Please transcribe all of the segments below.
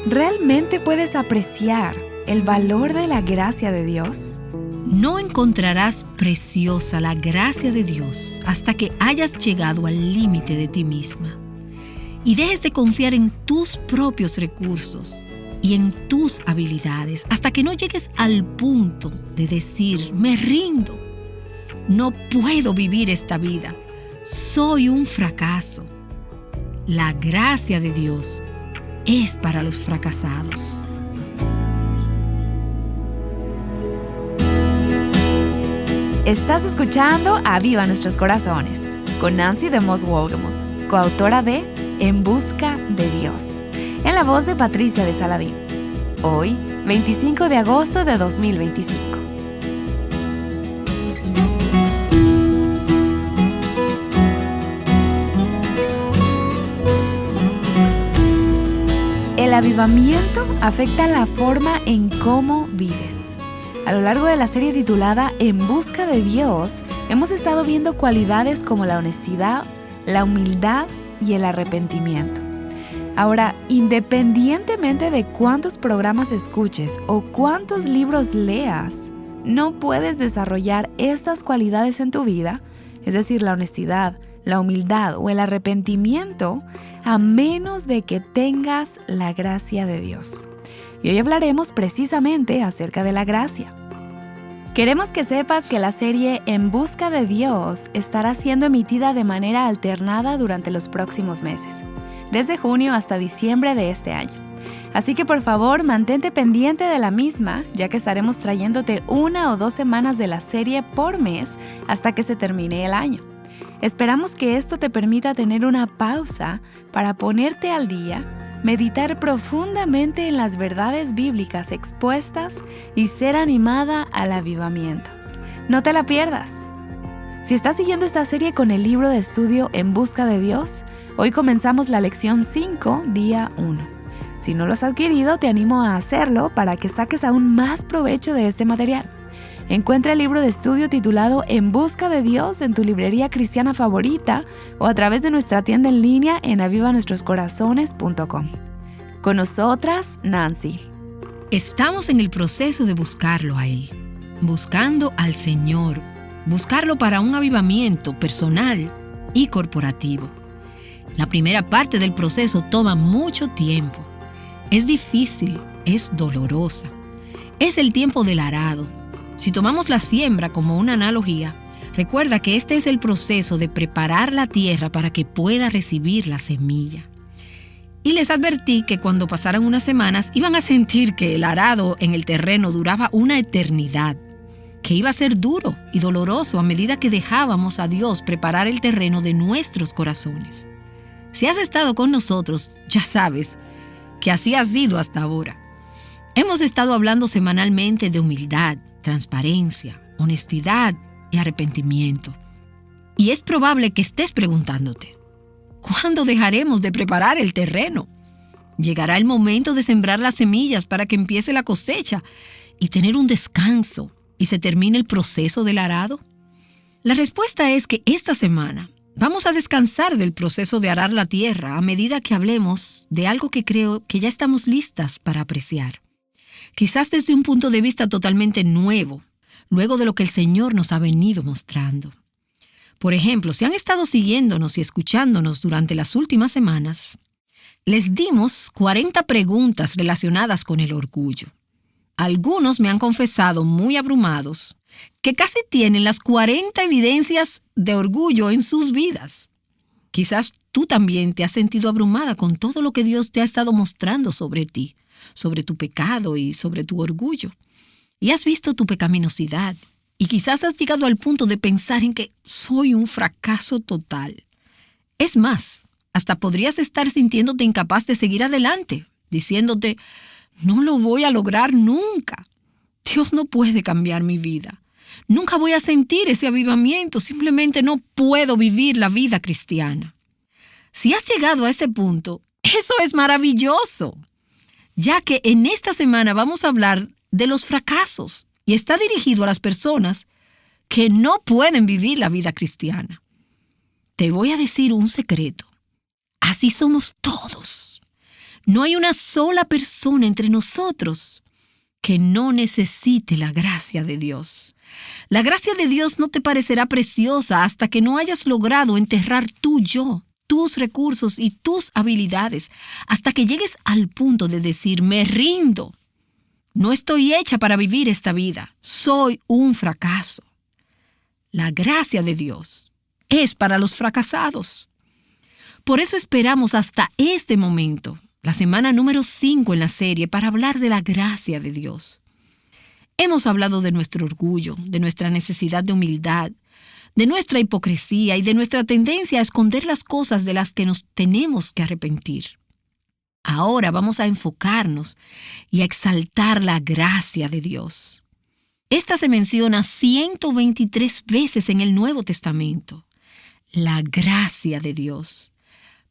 ¿Realmente puedes apreciar el valor de la gracia de Dios? No encontrarás preciosa la gracia de Dios hasta que hayas llegado al límite de ti misma y dejes de confiar en tus propios recursos y en tus habilidades hasta que no llegues al punto de decir, me rindo, no puedo vivir esta vida, soy un fracaso. La gracia de Dios es para los fracasados. Estás escuchando Aviva Nuestros Corazones con Nancy DeMoss Wolgemuth, coautora de En Busca de Dios, en la voz de Patricia de Saladín. Hoy, 25 de agosto de 2025. El avivamiento afecta la forma en cómo vives. A lo largo de la serie titulada En Busca de Dios, hemos estado viendo cualidades como la honestidad, la humildad y el arrepentimiento. Ahora, independientemente de cuántos programas escuches o cuántos libros leas, no puedes desarrollar estas cualidades en tu vida, es decir, la honestidad, la humildad o el arrepentimiento, a menos de que tengas la gracia de Dios. Y hoy hablaremos precisamente acerca de la gracia. Queremos que sepas que la serie En Busca de Dios estará siendo emitida de manera alternada durante los próximos meses, desde junio hasta diciembre de este año. Así que por favor, mantente pendiente de la misma, ya que estaremos trayéndote 1 o 2 semanas de la serie por mes hasta que se termine el año. Esperamos que esto te permita tener una pausa para ponerte al día, meditar profundamente en las verdades bíblicas expuestas y ser animada al avivamiento. No te la pierdas. Si estás siguiendo esta serie con el libro de estudio En Busca de Dios, hoy comenzamos la lección 5, día 1. Si no lo has adquirido, te animo a hacerlo para que saques aún más provecho de este material. Encuentra el libro de estudio titulado En Busca de Dios en tu librería cristiana favorita o a través de nuestra tienda en línea en avivanuestroscorazones.com. Con nosotras, Nancy. Estamos en el proceso de buscarlo a Él, buscando al Señor, buscarlo para un avivamiento personal y corporativo. La primera parte del proceso toma mucho tiempo. Es difícil, es dolorosa. Es el tiempo del arado. Si tomamos la siembra como una analogía, recuerda que este es el proceso de preparar la tierra para que pueda recibir la semilla. Y les advertí que cuando pasaran unas semanas iban a sentir que el arado en el terreno duraba una eternidad, que iba a ser duro y doloroso a medida que dejábamos a Dios preparar el terreno de nuestros corazones. Si has estado con nosotros, ya sabes que así ha sido hasta ahora. Hemos estado hablando semanalmente de humildad, transparencia, honestidad y arrepentimiento. Y es probable que estés preguntándote, ¿cuándo dejaremos de preparar el terreno? ¿Llegará el momento de sembrar las semillas para que empiece la cosecha y tener un descanso y se termine el proceso del arado? La respuesta es que esta semana vamos a descansar del proceso de arar la tierra a medida que hablemos de algo que creo que ya estamos listas para apreciar. Quizás desde un punto de vista totalmente nuevo, luego de lo que el Señor nos ha venido mostrando. Por ejemplo, si han estado siguiéndonos y escuchándonos durante las últimas semanas, les dimos 40 preguntas relacionadas con el orgullo. Algunos me han confesado muy abrumados que casi tienen las 40 evidencias de orgullo en sus vidas. Quizás tú también te has sentido abrumada con todo lo que Dios te ha estado mostrando sobre ti, sobre tu pecado y sobre tu orgullo. Y has visto tu pecaminosidad y quizás has llegado al punto de pensar en que soy un fracaso total. Es más, hasta podrías estar sintiéndote incapaz de seguir adelante, diciéndote, no lo voy a lograr nunca. Dios no puede cambiar mi vida. Nunca voy a sentir ese avivamiento, simplemente no puedo vivir la vida cristiana. Si has llegado a ese punto, eso es maravilloso, ya que en esta semana vamos a hablar de los fracasos y está dirigido a las personas que no pueden vivir la vida cristiana. Te voy a decir un secreto. Así somos todos. No hay una sola persona entre nosotros que no necesite la gracia de Dios. La gracia de Dios no te parecerá preciosa hasta que no hayas logrado enterrar tu yo, tus recursos y tus habilidades, hasta que llegues al punto de decir, me rindo. No estoy hecha para vivir esta vida. Soy un fracaso. La gracia de Dios es para los fracasados. Por eso esperamos hasta este momento, la semana número 5 en la serie, para hablar de la gracia de Dios. Hemos hablado de nuestro orgullo, de nuestra necesidad de humildad, de nuestra hipocresía y de nuestra tendencia a esconder las cosas de las que nos tenemos que arrepentir. Ahora vamos a enfocarnos y a exaltar la gracia de Dios. Esta se menciona 123 veces en el Nuevo Testamento. La gracia de Dios.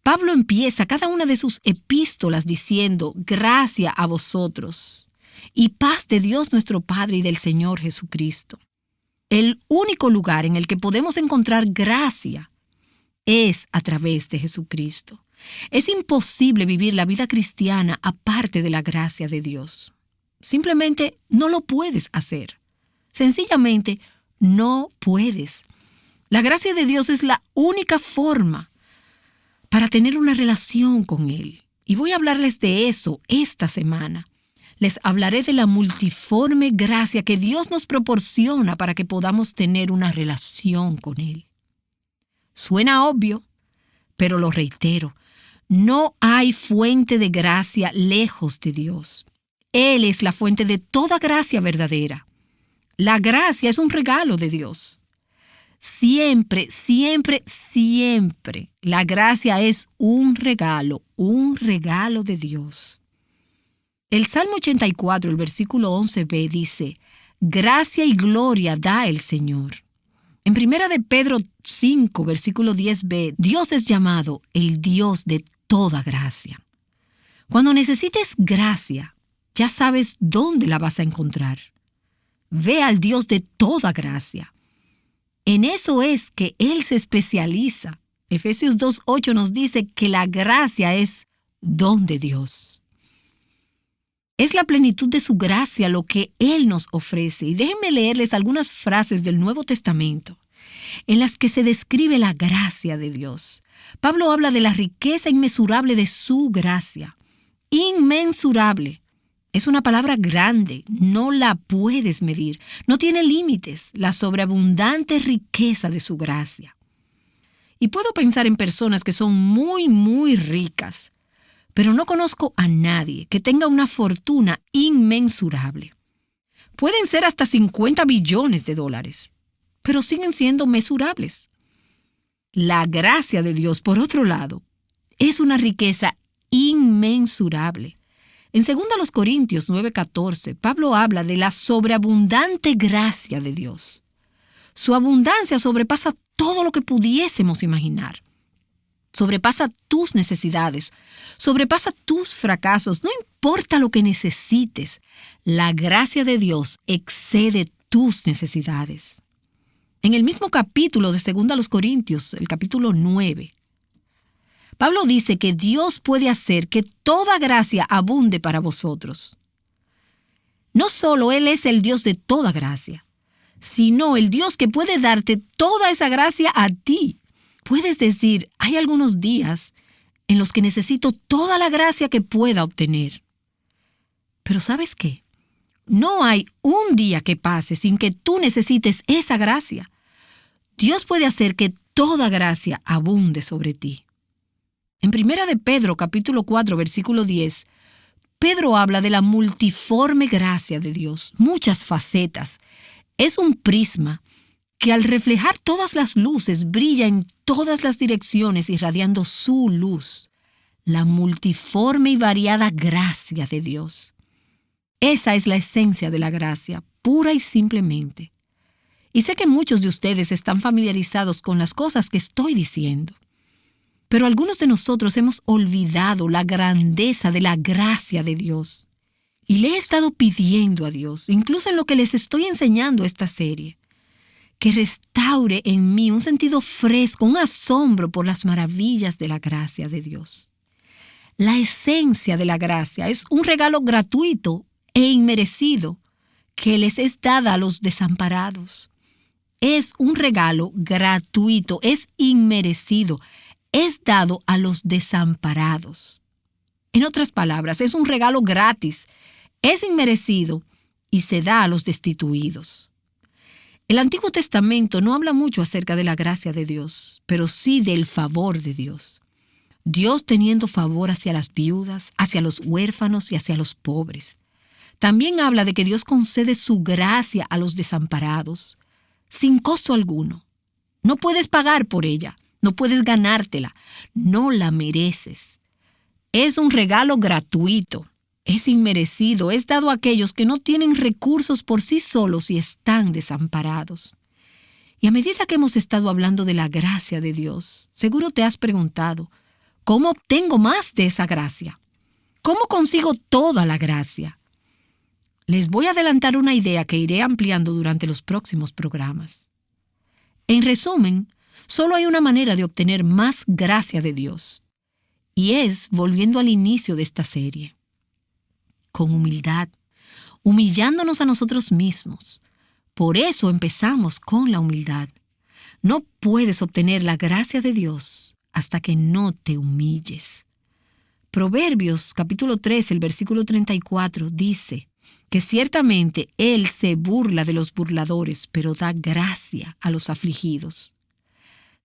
Pablo empieza cada una de sus epístolas diciendo, gracia a vosotros y paz de Dios nuestro Padre y del Señor Jesucristo. El único lugar en el que podemos encontrar gracia es a través de Jesucristo. Es imposible vivir la vida cristiana aparte de la gracia de Dios. Simplemente no lo puedes hacer. Sencillamente no puedes. La gracia de Dios es la única forma para tener una relación con Él. Y voy a hablarles de eso esta semana. Les hablaré de la multiforme gracia que Dios nos proporciona para que podamos tener una relación con Él. Suena obvio, pero lo reitero. No hay fuente de gracia lejos de Dios. Él es la fuente de toda gracia verdadera. La gracia es un regalo de Dios. Siempre, siempre, siempre, la gracia es un regalo de Dios. El Salmo 84, el versículo 11b dice, gracia y gloria da el Señor. En 1 de Pedro 5, versículo 10b, Dios es llamado el Dios de toda gracia. Cuando necesites gracia, ya sabes dónde la vas a encontrar. Ve al Dios de toda gracia. En eso es que Él se especializa. Efesios 2:8 nos dice que la gracia es don de Dios. Es la plenitud de su gracia lo que Él nos ofrece. Y déjenme leerles algunas frases del Nuevo Testamento en las que se describe la gracia de Dios. Pablo habla de la riqueza inmesurable de su gracia. Inmensurable. Es una palabra grande, no la puedes medir, no tiene límites, la sobreabundante riqueza de su gracia. Y puedo pensar en personas que son muy, muy ricas, pero no conozco a nadie que tenga una fortuna inmensurable. Pueden ser hasta 50 billones de dólares, pero siguen siendo mesurables. La gracia de Dios, por otro lado, es una riqueza inmensurable. En 2 Corintios 9:14, Pablo habla de la sobreabundante gracia de Dios. Su abundancia sobrepasa todo lo que pudiésemos imaginar. Sobrepasa tus necesidades, sobrepasa tus fracasos, no importa lo que necesites. La gracia de Dios excede tus necesidades. En el mismo capítulo de 2 Corintios, el capítulo 9, Pablo dice que Dios puede hacer que toda gracia abunde para vosotros. No solo Él es el Dios de toda gracia, sino el Dios que puede darte toda esa gracia a ti. Puedes decir, hay algunos días en los que necesito toda la gracia que pueda obtener. Pero ¿sabes qué? No hay un día que pase sin que tú necesites esa gracia. Dios puede hacer que toda gracia abunde sobre ti. En 1 de Pedro, capítulo 4, versículo 10, Pedro habla de la multiforme gracia de Dios, muchas facetas. Es un prisma que al reflejar todas las luces brilla en todas las direcciones irradiando su luz. La multiforme y variada gracia de Dios. Esa es la esencia de la gracia, pura y simplemente. Y sé que muchos de ustedes están familiarizados con las cosas que estoy diciendo. Pero algunos de nosotros hemos olvidado la grandeza de la gracia de Dios. Y le he estado pidiendo a Dios, incluso en lo que les estoy enseñando esta serie, que restaure en mí un sentido fresco, un asombro por las maravillas de la gracia de Dios. La esencia de la gracia es un regalo gratuito e inmerecido que les es dada a los desamparados. Es un regalo gratuito, es inmerecido, es dado a los desamparados. En otras palabras, es un regalo gratis, es inmerecido y se da a los destituidos. El Antiguo Testamento no habla mucho acerca de la gracia de Dios, pero sí del favor de Dios. Dios teniendo favor hacia las viudas, hacia los huérfanos y hacia los pobres. También habla de que Dios concede su gracia a los desamparados, sin costo alguno. No puedes pagar por ella, no puedes ganártela, no la mereces. Es un regalo gratuito, es inmerecido, es dado a aquellos que no tienen recursos por sí solos y están desamparados. Y a medida que hemos estado hablando de la gracia de Dios, seguro te has preguntado, ¿cómo obtengo más de esa gracia? ¿Cómo consigo toda la gracia? Les voy a adelantar una idea que iré ampliando durante los próximos programas. En resumen, solo hay una manera de obtener más gracia de Dios, y es volviendo al inicio de esta serie. Con humildad, humillándonos a nosotros mismos. Por eso empezamos con la humildad. No puedes obtener la gracia de Dios hasta que no te humilles. Proverbios capítulo 3, el versículo 34 dice que ciertamente Él se burla de los burladores, pero da gracia a los afligidos.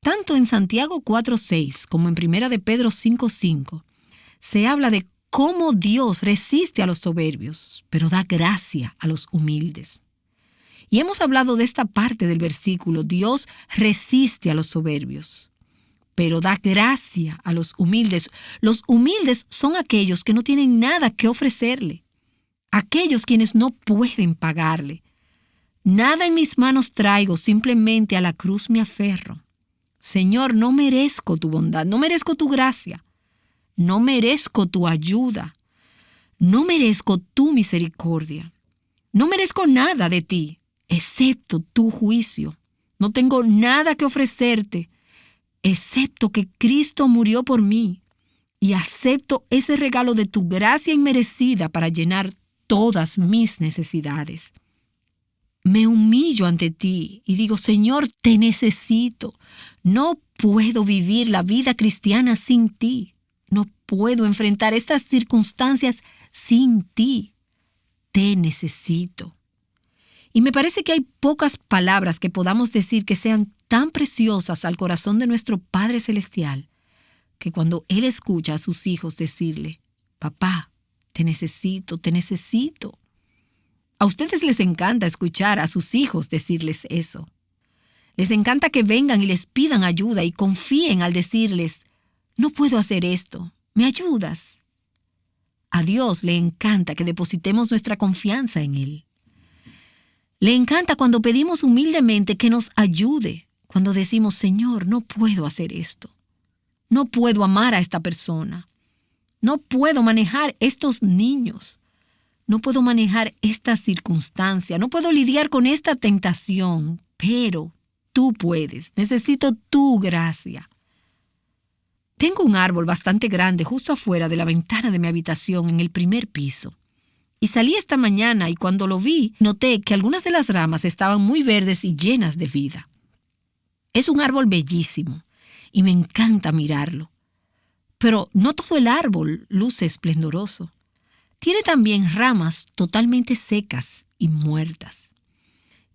Tanto en Santiago 4:6 como en 1 de Pedro 5:5 se habla de cómo Dios resiste a los soberbios, pero da gracia a los humildes. Y hemos hablado de esta parte del versículo, Dios resiste a los soberbios, pero da gracia a los humildes. Los humildes son aquellos que no tienen nada que ofrecerle, aquellos quienes no pueden pagarle. Nada en mis manos traigo, simplemente a la cruz me aferro. Señor, no merezco tu bondad, no merezco tu gracia, no merezco tu ayuda, no merezco tu misericordia, no merezco nada de ti, excepto tu juicio. No tengo nada que ofrecerte, excepto que Cristo murió por mí, y acepto ese regalo de tu gracia inmerecida para llenar todas mis necesidades. Me humillo ante ti y digo, Señor, te necesito. No puedo vivir la vida cristiana sin ti. No puedo enfrentar estas circunstancias sin ti. Te necesito. Y me parece que hay pocas palabras que podamos decir que sean tan preciosas al corazón de nuestro Padre Celestial, que cuando Él escucha a sus hijos decirle, papá, te necesito, te necesito. A ustedes les encanta escuchar a sus hijos decirles eso. Les encanta que vengan y les pidan ayuda y confíen al decirles, no puedo hacer esto, ¿me ayudas? A Dios le encanta que depositemos nuestra confianza en Él. Le encanta cuando pedimos humildemente que nos ayude, cuando decimos, Señor, no puedo hacer esto. No puedo amar a esta persona. No puedo manejar estos niños. No puedo manejar esta circunstancia. No puedo lidiar con esta tentación. Pero tú puedes. Necesito tu gracia. Tengo un árbol bastante grande justo afuera de la ventana de mi habitación en el primer piso. Y salí esta mañana y cuando lo vi, noté que algunas de las ramas estaban muy verdes y llenas de vida. Es un árbol bellísimo y me encanta mirarlo. Pero no todo el árbol luce esplendoroso. Tiene también ramas totalmente secas y muertas.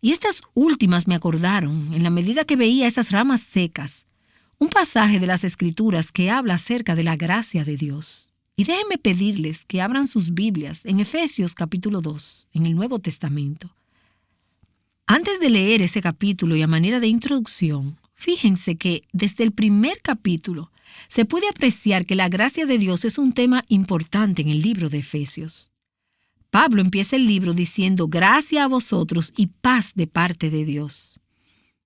Y estas últimas me acordaron, en la medida que veía esas ramas secas, un pasaje de las Escrituras que habla acerca de la gracia de Dios. Y déjenme pedirles que abran sus Biblias en Efesios capítulo 2, en el Nuevo Testamento. Antes de leer ese capítulo y a manera de introducción, fíjense que desde el primer capítulo se puede apreciar que la gracia de Dios es un tema importante en el libro de Efesios. Pablo empieza el libro diciendo gracia a vosotros y paz de parte de Dios.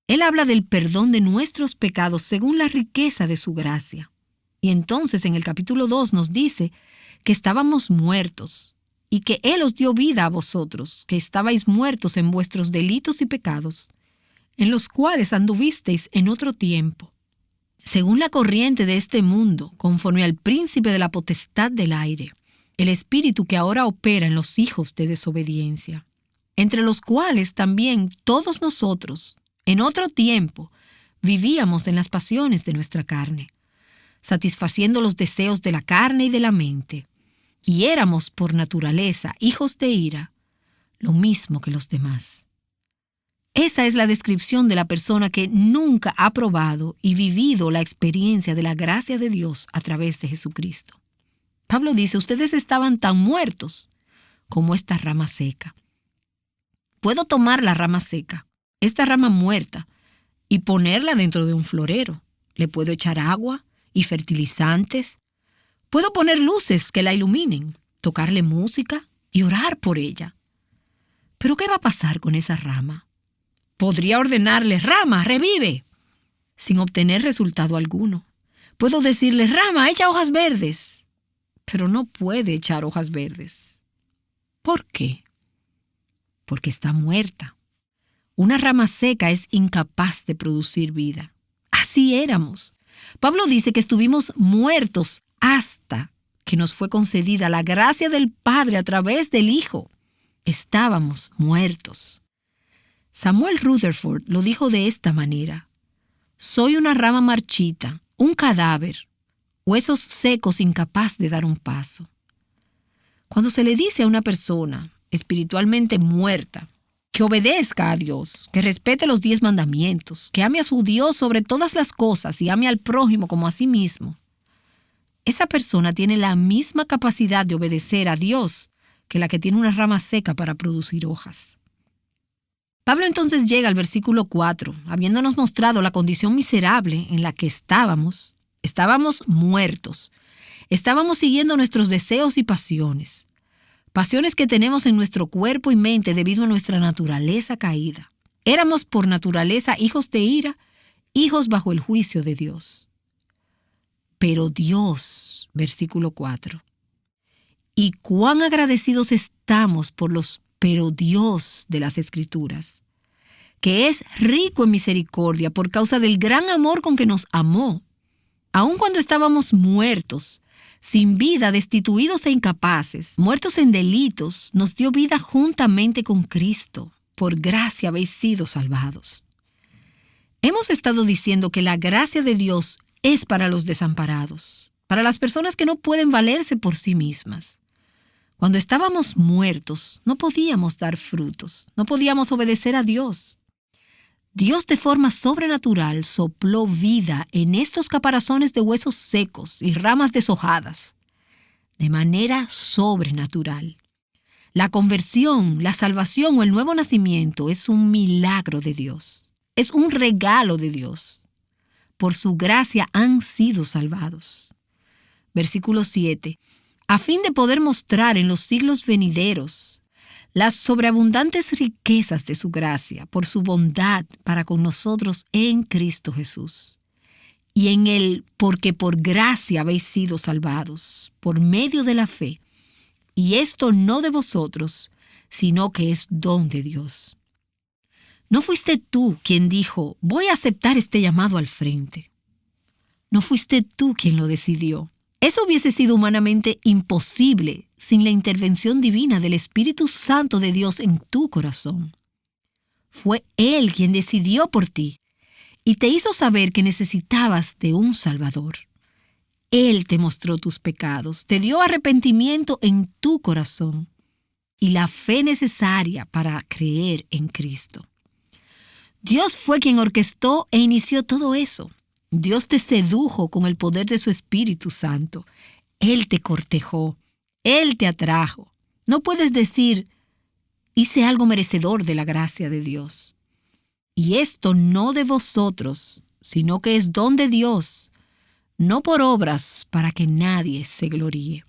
Él habla del perdón de nuestros pecados según la riqueza de su gracia. Y entonces en el capítulo 2 nos dice que estábamos muertos y que Él os dio vida a vosotros, que estabais muertos en vuestros delitos y pecados, en los cuales anduvisteis en otro tiempo. según la corriente de este mundo, conforme al príncipe de la potestad del aire, el espíritu que ahora opera en los hijos de desobediencia, entre los cuales también todos nosotros, en otro tiempo, vivíamos en las pasiones de nuestra carne, satisfaciendo los deseos de la carne y de la mente, y éramos por naturaleza hijos de ira, lo mismo que los demás. Esta es la descripción de la persona que nunca ha probado y vivido la experiencia de la gracia de Dios a través de Jesucristo. Pablo dice, ustedes estaban tan muertos como esta rama seca. Puedo tomar la rama seca, esta rama muerta, y ponerla dentro de un florero. Le puedo echar agua y fertilizantes. Puedo poner luces que la iluminen, tocarle música y orar por ella. ¿Pero qué va a pasar con esa rama? Podría ordenarle, rama, revive, sin obtener resultado alguno. Puedo decirle, rama, echa hojas verdes, pero no puede echar hojas verdes. ¿Por qué? Porque está muerta. Una rama seca es incapaz de producir vida. Así éramos. Pablo dice que estuvimos muertos hasta que nos fue concedida la gracia del Padre a través del Hijo. Estábamos muertos. Samuel Rutherford lo dijo de esta manera: soy una rama marchita, un cadáver, huesos secos incapaz de dar un paso. Cuando se le dice a una persona espiritualmente muerta que obedezca a Dios, que respete los 10 mandamientos, que ame a su Dios sobre todas las cosas y ame al prójimo como a sí mismo, esa persona tiene la misma capacidad de obedecer a Dios que la que tiene una rama seca para producir hojas. Pablo entonces llega al versículo 4, habiéndonos mostrado la condición miserable en la que estábamos muertos, estábamos siguiendo nuestros deseos y pasiones que tenemos en nuestro cuerpo y mente debido a nuestra naturaleza caída. Éramos por naturaleza hijos de ira, hijos bajo el juicio de Dios. Pero Dios, versículo 4, y cuán agradecidos estamos por los pero Dios de las Escrituras, que es rico en misericordia por causa del gran amor con que nos amó, aun cuando estábamos muertos, sin vida, destituidos e incapaces, muertos en delitos, nos dio vida juntamente con Cristo. Por gracia habéis sido salvados. Hemos estado diciendo que la gracia de Dios es para los desamparados, para las personas que no pueden valerse por sí mismas. Cuando estábamos muertos, no podíamos dar frutos, no podíamos obedecer a Dios. Dios de forma sobrenatural sopló vida en estos caparazones de huesos secos y ramas deshojadas, de manera sobrenatural. La conversión, la salvación o el nuevo nacimiento es un milagro de Dios, es un regalo de Dios. Por su gracia han sido salvados. Versículo 7. A fin de poder mostrar en los siglos venideros las sobreabundantes riquezas de su gracia por su bondad para con nosotros en Cristo Jesús. Y en Él, porque por gracia habéis sido salvados, por medio de la fe. Y esto no de vosotros, sino que es don de Dios. No fuiste tú quien dijo, voy a aceptar este llamado al frente. No fuiste tú quien lo decidió. Eso hubiese sido humanamente imposible sin la intervención divina del Espíritu Santo de Dios en tu corazón. Fue Él quien decidió por ti y te hizo saber que necesitabas de un Salvador. Él te mostró tus pecados, te dio arrepentimiento en tu corazón y la fe necesaria para creer en Cristo. Dios fue quien orquestó e inició todo eso. Dios te sedujo con el poder de su Espíritu Santo. Él te cortejó. Él te atrajo. No puedes decir, hice algo merecedor de la gracia de Dios. Y esto no de vosotros, sino que es don de Dios, no por obras para que nadie se gloríe.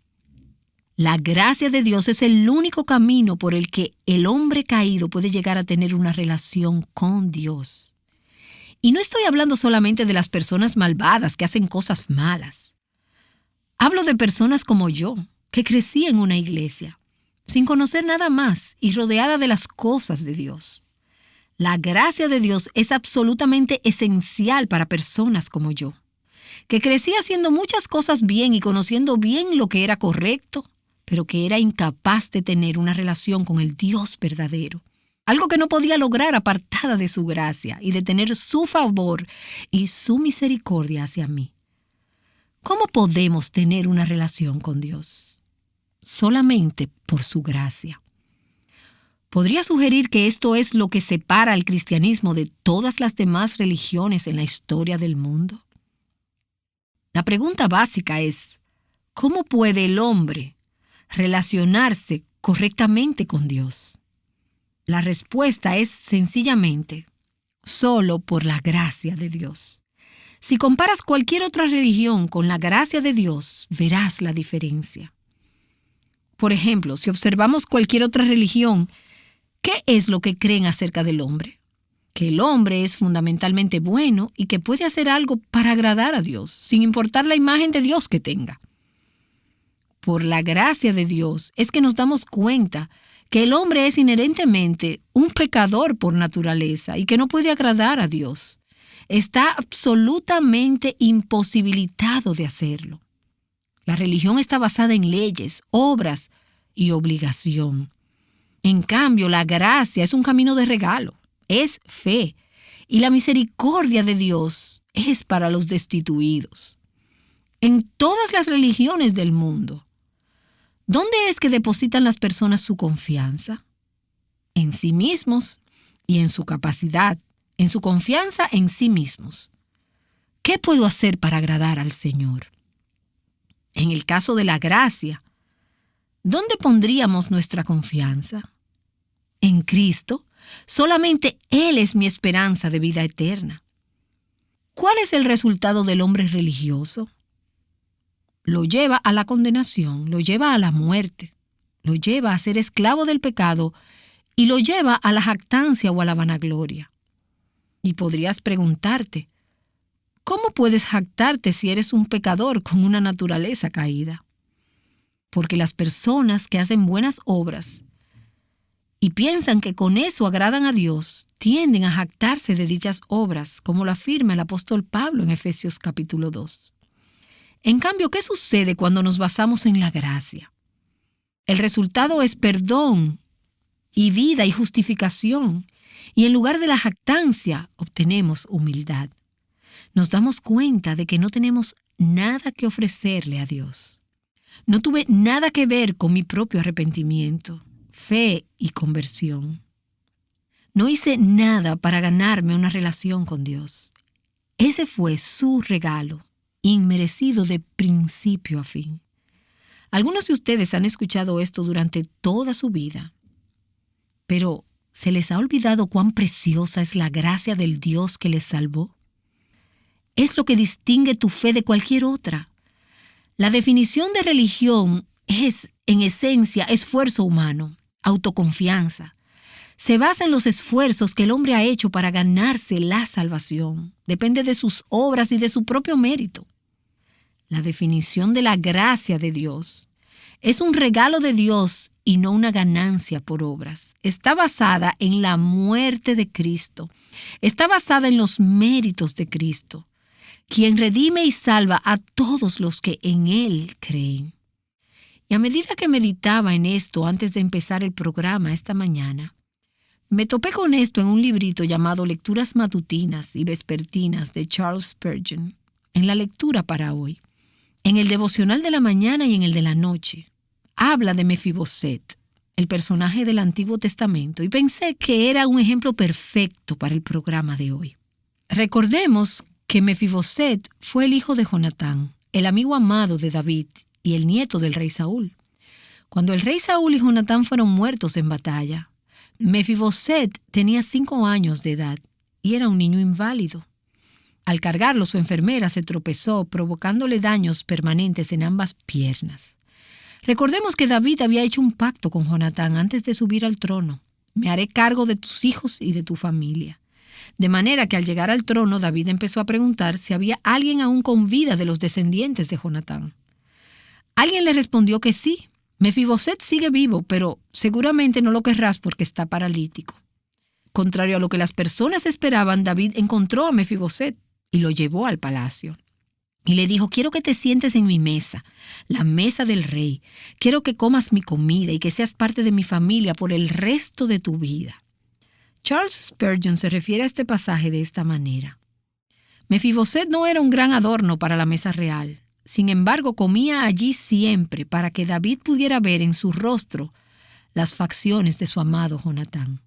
La gracia de Dios es el único camino por el que el hombre caído puede llegar a tener una relación con Dios. Y no estoy hablando solamente de las personas malvadas que hacen cosas malas. Hablo de personas como yo, que crecí en una iglesia, sin conocer nada más y rodeada de las cosas de Dios. La gracia de Dios es absolutamente esencial para personas como yo. que crecía haciendo muchas cosas bien y conociendo bien lo que era correcto, pero que era incapaz de tener una relación con el Dios verdadero. Algo que no podía lograr apartada de su gracia y de tener su favor y su misericordia hacia mí. ¿Cómo podemos tener una relación con Dios? Solamente por su gracia. Podría sugerir que esto es lo que separa al cristianismo de todas las demás religiones en la historia del mundo. La pregunta básica es, ¿cómo puede el hombre relacionarse correctamente con Dios? La respuesta es sencillamente, solo por la gracia de Dios. Si comparas cualquier otra religión con la gracia de Dios, verás la diferencia. Por ejemplo, si observamos cualquier otra religión, ¿qué es lo que creen acerca del hombre? Que el hombre es fundamentalmente bueno y que puede hacer algo para agradar a Dios, sin importar la imagen de Dios que tenga. Por la gracia de Dios es que nos damos cuenta que el hombre es inherentemente un pecador por naturaleza y que no puede agradar a Dios. Está absolutamente imposibilitado de hacerlo. La religión está basada en leyes, obras y obligación. En cambio, la gracia es un camino de regalo, es fe, y la misericordia de Dios es para los destituidos. En todas las religiones del mundo, ¿dónde es que depositan las personas su confianza? En sí mismos y en su capacidad, en su confianza en sí mismos. ¿Qué puedo hacer para agradar al Señor? En el caso de la gracia, ¿dónde pondríamos nuestra confianza? En Cristo. Solamente Él es mi esperanza de vida eterna. ¿Cuál es el resultado del hombre religioso? Lo lleva a la condenación, lo lleva a la muerte, lo lleva a ser esclavo del pecado y lo lleva a la jactancia o a la vanagloria. Y podrías preguntarte, ¿cómo puedes jactarte si eres un pecador con una naturaleza caída? Porque las personas que hacen buenas obras y piensan que con eso agradan a Dios, tienden a jactarse de dichas obras, como lo afirma el apóstol Pablo en Efesios capítulo 2. En cambio, ¿qué sucede cuando nos basamos en la gracia? El resultado es perdón y vida y justificación, y en lugar de la jactancia obtenemos humildad. Nos damos cuenta de que no tenemos nada que ofrecerle a Dios. No tuve nada que ver con mi propio arrepentimiento, fe y conversión. No hice nada para ganarme una relación con Dios. Ese fue su regalo, inmerecido de principio a fin. Algunos de ustedes han escuchado esto durante toda su vida, pero ¿se les ha olvidado cuán preciosa es la gracia del Dios que les salvó? Es lo que distingue tu fe de cualquier otra. La definición de religión es, en esencia, esfuerzo humano, autoconfianza. Se basa en los esfuerzos que el hombre ha hecho para ganarse la salvación. Depende de sus obras y de su propio mérito. La definición de la gracia de Dios es un regalo de Dios y no una ganancia por obras. Está basada en la muerte de Cristo. Está basada en los méritos de Cristo, quien redime y salva a todos los que en Él creen. Y a medida que meditaba en esto antes de empezar el programa esta mañana, me topé con esto en un librito llamado Lecturas Matutinas y Vespertinas de Charles Spurgeon, en la lectura para hoy. En el devocional de la mañana y en el de la noche, habla de Mefiboset, el personaje del Antiguo Testamento, y pensé que era un ejemplo perfecto para el programa de hoy. Recordemos que Mefiboset fue el hijo de Jonatán, el amigo amado de David y el nieto del rey Saúl. Cuando el rey Saúl y Jonatán fueron muertos en batalla, Mefiboset tenía 5 años de edad y era un niño inválido. Al cargarlo, su enfermera se tropezó, provocándole daños permanentes en ambas piernas. Recordemos que David había hecho un pacto con Jonatán antes de subir al trono. Me haré cargo de tus hijos y de tu familia. De manera que al llegar al trono, David empezó a preguntar si había alguien aún con vida de los descendientes de Jonatán. Alguien le respondió que sí. Mefiboset sigue vivo, pero seguramente no lo querrás porque está paralítico. Contrario a lo que las personas esperaban, David encontró a Mefiboset y lo llevó al palacio. Y le dijo, quiero que te sientes en mi mesa, la mesa del rey. Quiero que comas mi comida y que seas parte de mi familia por el resto de tu vida. Charles Spurgeon se refiere a este pasaje de esta manera. Mefiboset no era un gran adorno para la mesa real. Sin embargo, comía allí siempre para que David pudiera ver en su rostro las facciones de su amado Jonatán.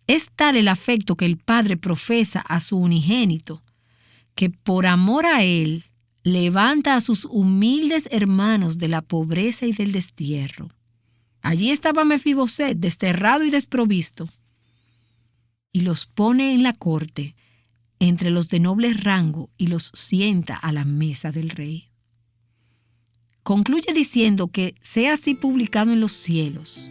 Es tal el afecto que el padre profesa a su unigénito, que por amor a él levanta a sus humildes hermanos de la pobreza y del destierro. Allí estaba Mefiboset, desterrado y desprovisto, y los pone en la corte entre los de noble rango y los sienta a la mesa del rey. Concluye diciendo que sea así publicado en los cielos,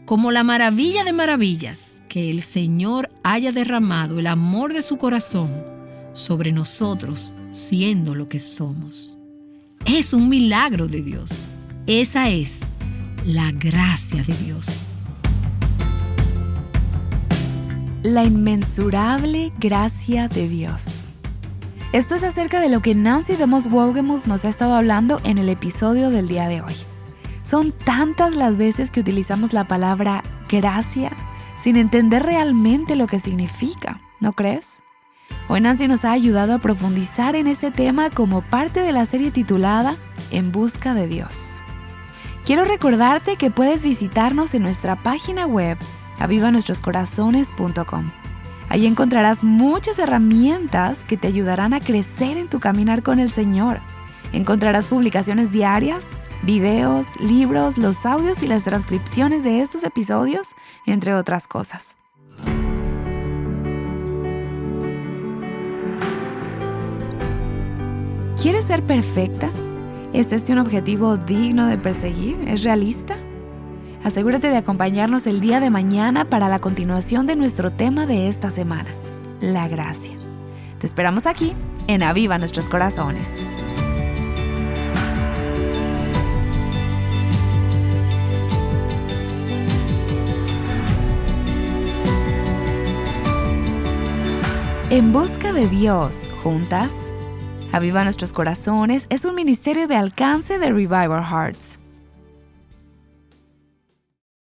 como la maravilla de maravillas, que el Señor haya derramado el amor de su corazón sobre nosotros, siendo lo que somos. Es un milagro de Dios. Esa es la gracia de Dios. La inmensurable gracia de Dios. Esto es acerca de lo que Nancy DeMoss Wolgemuth nos ha estado hablando en el episodio del día de hoy. Son tantas las veces que utilizamos la palabra gracia sin entender realmente lo que significa, ¿no crees? Hoy Nancy nos ha ayudado a profundizar en ese tema como parte de la serie titulada En Busca de Dios. Quiero recordarte que puedes visitarnos en nuestra página web avivanuestroscorazones.com. Ahí encontrarás muchas herramientas que te ayudarán a crecer en tu caminar con el Señor. Encontrarás publicaciones diarias, videos, libros, los audios y las transcripciones de estos episodios, entre otras cosas. ¿Quieres ser perfecta? ¿Es este un objetivo digno de perseguir? ¿Es realista? Asegúrate de acompañarnos el día de mañana para la continuación de nuestro tema de esta semana, la gracia. Te esperamos aquí en Aviva Nuestros Corazones. En busca de Dios, juntas. Aviva Nuestros Corazones es un ministerio de alcance de Revival Hearts.